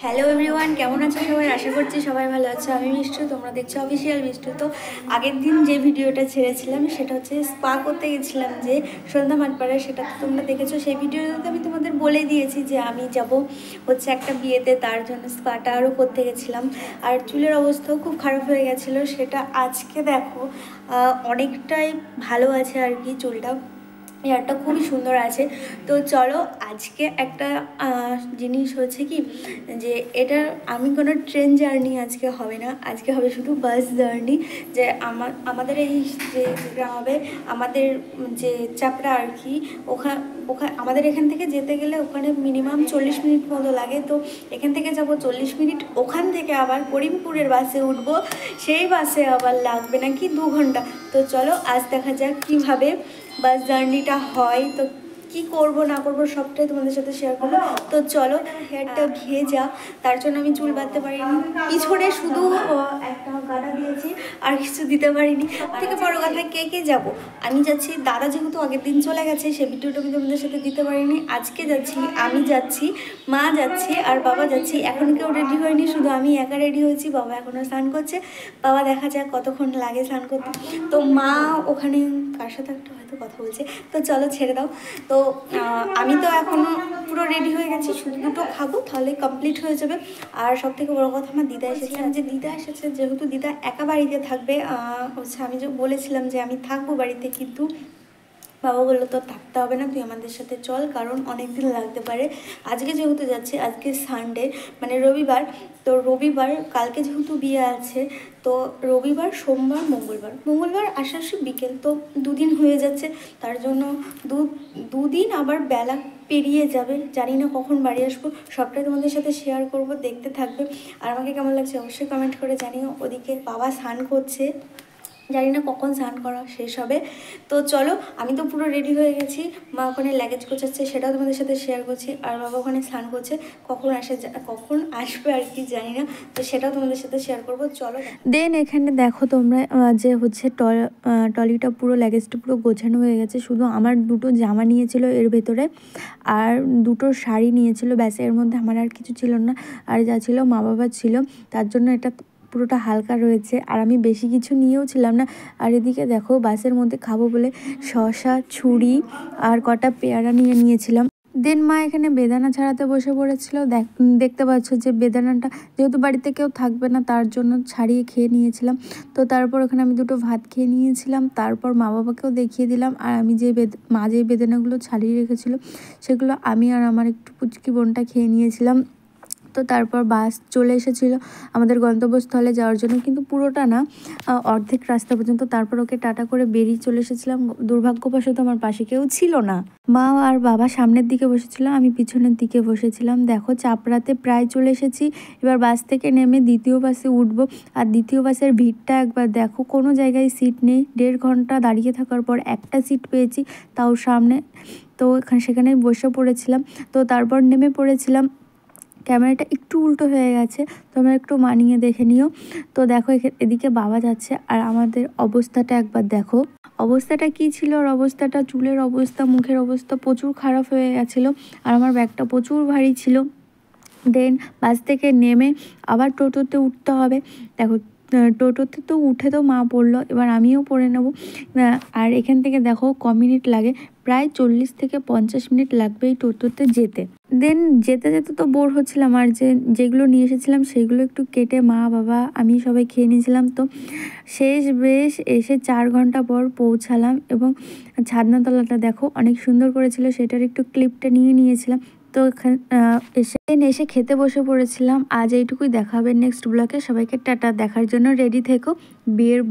Hello everyone, কেমন আছো সবাই? আশা করছি সবাই ভালো আছো। আমি মিষ্টু, তোমরা দেখছো অফিসিয়াল মিষ্টু। তো আগের দিন যে ভিডিওটা ছেড়েছিলাম সেটা হচ্ছে স্পা করতে গেছিলাম যে সন্ধ্যা মাঠপাড়ায়, সেটা তো তোমরা দেখেছো। সেই ভিডিওতে আমি তোমাদের বলে দিয়েছি যে আমি যাব হচ্ছে একটা বিয়েতে, তার জন্য স্পাটা আরও করতে গেছিলাম। আর চুলের অবস্থাও খুব খারাপ হয়ে গেছিলো। সেটা আজকে দেখো অনেকটাই ভালো আছে আর কি। চুলটা হেয়ারটা খুবই সুন্দর আছে। তো চলো, আজকে একটা জিনিস হচ্ছে কি, যে এটা আমি কোনো ট্রেন জার্নি আজকে হবে না, আজকে হবে শুধু বাস জার্নি। যে আমাদের এই যে গ্রামে আমাদের যে চাপড়া আর কি, ওখানে আমাদের এখান থেকে যেতে গেলে ওখানে মিনিমাম 40 মিনিট মতো লাগে। তো এখান থেকে যাব 40 মিনিট, ওখান থেকে আবার করিমপুরের বাসে উঠবো, সেই বাসে আবার লাগবে নাকি 2 ঘন্টা। তো চলো আজ দেখা যাক কীভাবে বাস জার্নিটা হয়। তো কি করব না করব সবটাই তোমাদের সাথে শেয়ার করবো। তো চলো, হেয়ারটা ভেজা, তার জন্য আমি চুল বাঁধতে পারিনি, পিছনে শুধু একটা গাড়া দিয়েছি, আর কিছু দিতে পারিনি। থেকে বড় কথা, কে কে যাব? আমি যাচ্ছি, দাদা যেহেতু আগের দিন চলে গেছে, সে ভিডিওটা আমি তোমাদের সাথে দিতে পারিনি। আজকে যাচ্ছি, আমি যাচ্ছি, মা যাচ্ছি আর বাবা যাচ্ছি। এখন কেউ রেডি হয়নি, শুধু আমি একা রেডি হয়েছি। বাবা এখনও স্নান করছে, বাবা দেখা যাক কতক্ষণ লাগে স্নান করতে। তো মা ওখানে কার সাথে একটা হয়তো কথা বলছে। তো চলো ছেড়ে দাও। তো আমি তো এখনও পুরো রেডি হয়ে গেছি, শুধু দুটো খাবো তাহলে কমপ্লিট হয়ে যাবে। আর সব থেকে বড়ো কথা, আমার দিদা এসেছে। আমি যে দিদা এসেছে, যেহেতু দিদা একা বাড়িতে থাকবে, হচ্ছে আমি যে বলেছিলাম যে আমি থাকবো বাড়িতে, কিন্তু বাবা বললো তো থাকতে হবে না, তুই আমাদের সাথে চল, কারণ অনেক দিন লাগতে পারে। আজকে যেহেতু যাচ্ছি, আজকে সানডে মানে রবিবার, তো রবিবার কালকে যেহেতু বিয়ে আছে, তো রবিবার সোমবার মঙ্গলবার আসার বিকেল, তো 2 দিন হয়ে যাচ্ছে। তার জন্য দুদিন আবার বেলা পেরিয়ে যাবে, জানি না কখন বাড়ি আসবো। সবটাই তোমাদের সাথে শেয়ার করব, দেখতে থাকবে। আর আমাকে কেমন লাগছে অবশ্যই কমেন্ট করে জানিও। ওদিকে বাবা স্নান করছে, জানি না কখন স্নান করা শেষ হবে। তো চলো, আমি তো পুরো রেডি হয়ে গেছি, মা ওখানে লাগেজ গোছাচ্ছে, সেটাও তোমাদের সাথে শেয়ার করছি। আর বাবা ওখানে স্নান করছে, কখন আসবে আর কি জানি না, তো সেটাও তোমাদের সাথে শেয়ার করবো। চলো দেন এখানে দেখো তোমরা যে হচ্ছে টলিটা পুরো লাগেজটা পুরো গোছানো হয়ে গেছে। শুধু আমার দুটো জামা নিয়েছিল এর ভেতরে, আর দুটো শাড়ি নিয়েছিল, ব্যাস। এর মধ্যে আমার আর কিছু ছিল না, আর যা ছিল মা বাবা ছিল, তার জন্য এটা পুরোটা হালকা রয়েছে। আর আমি বেশি কিছু নিয়েও ছিলাম না। আর এদিকে দেখো বাসের মধ্যে খাবো বলে শসা, ছুরি আর কটা পেয়ারা নিয়েছিলাম। দেন মা এখানে বেদানা ছাড়াতে বসে পড়েছিল। দেখতে পাচ্ছ যে বেদানাটা যেহেতু বাড়িতে কেউ থাকবে না, তার জন্য ছাড়িয়ে খেয়ে নিয়েছিলাম। তো তারপর ওখানে আমি দুটো ভাত খেয়ে নিয়েছিলাম, তারপর মা বাবাকেও দেখিয়ে দিলাম। আর আমি মা যে বেদানাগুলো ছাড়িয়ে রেখেছিল, সেগুলো আমি আর আমার একটু পুচকি বোনটা খেয়ে নিয়েছিলাম। তো তারপর বাস চলে এসেছিলো আমাদের গন্তব্যস্থলে যাওয়ার জন্য, কিন্তু পুরোটা না, অর্ধেক রাস্তা পর্যন্ত। তারপর ওকে টাটা করে বেরিয়ে চলে এসেছিলাম। দুর্ভাগ্যবশত আমার পাশে কেউ ছিল না। মা আর বাবা সামনের দিকে বসেছিল, আমি পিছনের দিকে বসেছিলাম। দেখো চাপড়াতে প্রায় চলে এসেছি। এবার বাস থেকে নেমে দ্বিতীয় বাসে উঠবো। আর দ্বিতীয় বাসের ভিড়টা একবার দেখো, কোনো জায়গায় সিট নেই। 1.5 ঘন্টা দাঁড়িয়ে থাকার পর একটা সিট পেয়েছি, তাও সামনে। তো সেখানেই বসে পড়েছিলাম। তো তারপর নেমে পড়েছিলাম। ক্যামেরাটা একটু উল্টো হয়ে গেছে, তোমরা একটু মানিয়ে দেখে নিও। তো দেখো এদিকে বাবা যাচ্ছে, আর আমাদের অবস্থাটা একবার দেখো। অবস্থাটা কি ছিল? আর অবস্থাটা, চুলের অবস্থা, মুখের অবস্থা প্রচুর খারাপ হয়ে গেছিলো। আর আমার ব্যাগটা প্রচুর ভারী ছিল। দেন বাস থেকে নেমে আবার টোটোতে উঠতে হবে। দেখো টোটোতে তো উঠে তো মা পড়লো, এবার আমিও পড়ে নেব। আর এখান থেকে দেখো মিনিট লাগে, প্রায় 40 থেকে 50 মিনিট লাগবে এই টোটোতে যেতে। দেন যেতে যেতে তো বোর হচ্ছিলাম, আর যেগুলো নিয়ে এসেছিলাম সেগুলো একটু কেটে মা বাবা আমি সবাই খেয়ে নিয়েছিলাম। তো বেশ এসে 4 ঘন্টা পর পৌঁছালাম, এবং ছাদনাতলাটা দেখো অনেক সুন্দর করেছিল, সেটার একটু ক্লিপটা নিয়েছিলাম। তো এসে খেতে বসে পড়েছিলাম। আজ এইটুকুই, দেখা হবে নেক্সট ব্লগে। সবাইকে টাটা, দেখার জন্য রেডি থেকো। বিয়ের ব্লগ।